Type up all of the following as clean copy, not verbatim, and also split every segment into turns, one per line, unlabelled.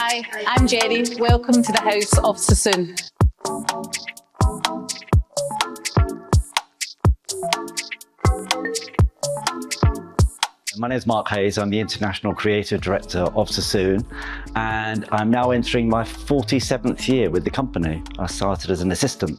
Hi, I'm Jenny. Welcome to the House of Sassoon.
My name is Mark Hayes. I'm the International Creative Director of Sassoon, and I'm now entering my 47th year with the company. I started as an assistant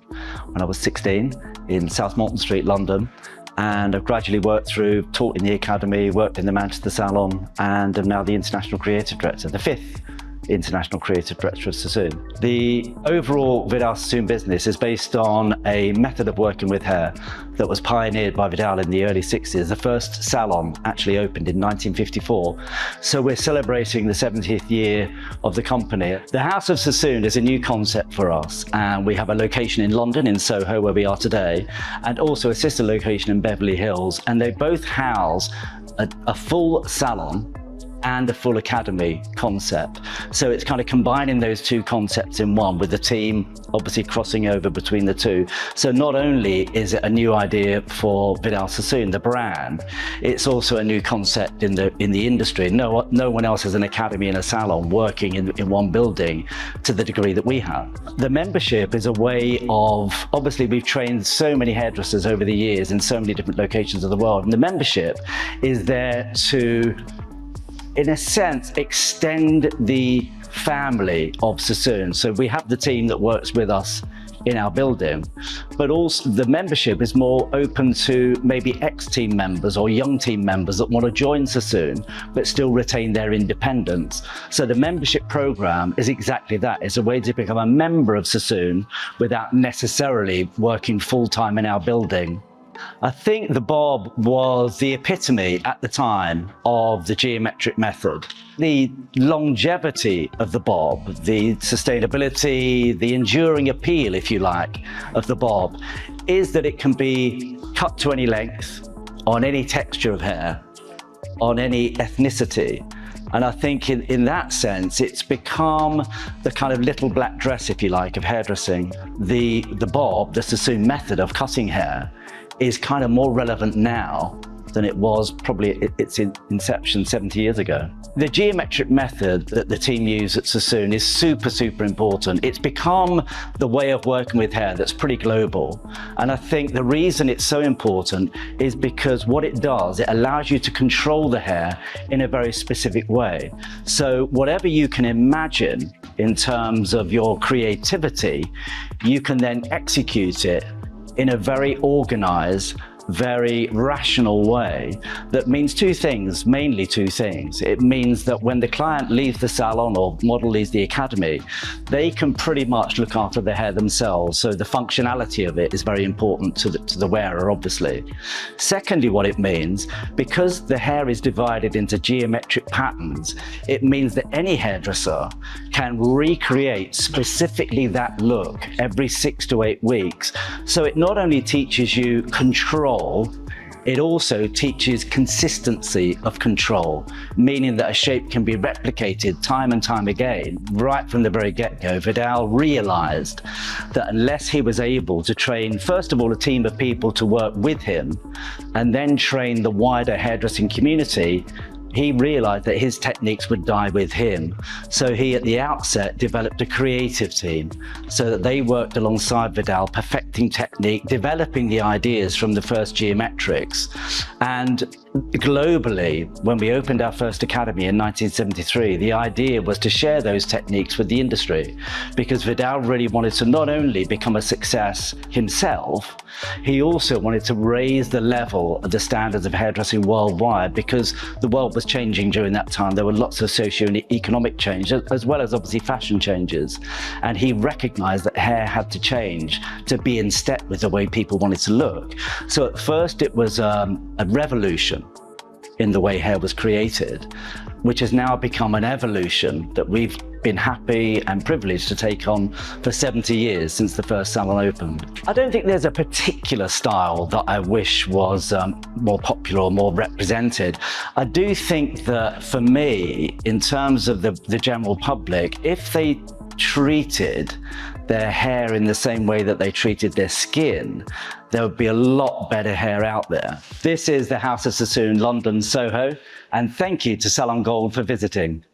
when I was 16 in South Molton Street, London, and I've gradually worked through, taught in the academy, worked in the Manchester Salon, and am now the International Creative Director, the 5th International Creative Director of Sassoon. The overall Vidal Sassoon business is based on a method of working with hair that was pioneered by Vidal in the early 60s. The first salon actually opened in 1954. So we're celebrating the 70th year of the company. The House of Sassoon is a new concept for us, and we have a location in London, in Soho, where we are today, and also a sister location in Beverly Hills, and they both house a full salon and a full academy concept. So it's kind of combining those two concepts in one, with the team obviously crossing over between the two. So not only is it a new idea for Vidal Sassoon, the brand, it's also a new concept in the industry. No one else has an academy and a salon working in one building to the degree that we have. The membership is a way of, obviously we've trained so many hairdressers over the years in so many different locations of the world, and the membership is there to, in a sense, extend the family of Sassoon. So we have the team that works with us in our building, but also the membership is more open to maybe ex-team members or young team members that want to join Sassoon but still retain their independence. So the membership program is exactly that. It's a way to become a member of Sassoon without necessarily working full-time in our building. I think the bob was the epitome at the time of the geometric method. The longevity of the bob, the sustainability, the enduring appeal, if you like, of the bob is that it can be cut to any length, on any texture of hair, on any ethnicity. And I think in that sense, it's become the kind of little black dress, if you like, of hairdressing. The bob, the Sassoon method of cutting hair, is kind of more relevant now than it was probably at its inception 70 years ago. The geometric method that the team use at Sassoon is super important. It's become the way of working with hair that's pretty global. And I think the reason it's so important is because what it does, it allows you to control the hair in a very specific way. So whatever you can imagine in terms of your creativity, you can then execute it in a very organized, very rational way that means two things, mainly two things. It means that when the client leaves the salon or model leaves the academy, they can pretty much look after their hair themselves. So the functionality of it is very important to the wearer, obviously. Secondly, what it means, because the hair is divided into geometric patterns, it means that any hairdresser can recreate specifically that look every 6 to 8 weeks. So it not only teaches you control, it also teaches consistency of control, meaning that a shape can be replicated time and time again. Right from the very get-go, Vidal realized that unless he was able to train, first of all, a team of people to work with him, and then train the wider hairdressing community, he realized that his techniques would die with him. So he, at the outset, developed a creative team so that they worked alongside Vidal, perfecting technique, developing the ideas from the first geometrics. And globally, when we opened our first academy in 1973, the idea was to share those techniques with the industry, because Vidal really wanted to not only become a success himself, he also wanted to raise the level of the standards of hairdressing worldwide, because the world was changing during that time. There were lots of socio and economic change, as well as obviously fashion changes. And he recognized that hair had to change to be in step with the way people wanted to look. So at first it was a revolution in the way hair was created, which has now become an evolution that we've been happy and privileged to take on for 70 years since the first salon opened. I don't think there's a particular style that I wish was more popular or more represented. I do think that for me, in terms of the general public, if they treated their hair in the same way that they treated their skin, there would be a lot better hair out there. This is the House of Sassoon, London, Soho, and thank you to Salon Gold for visiting.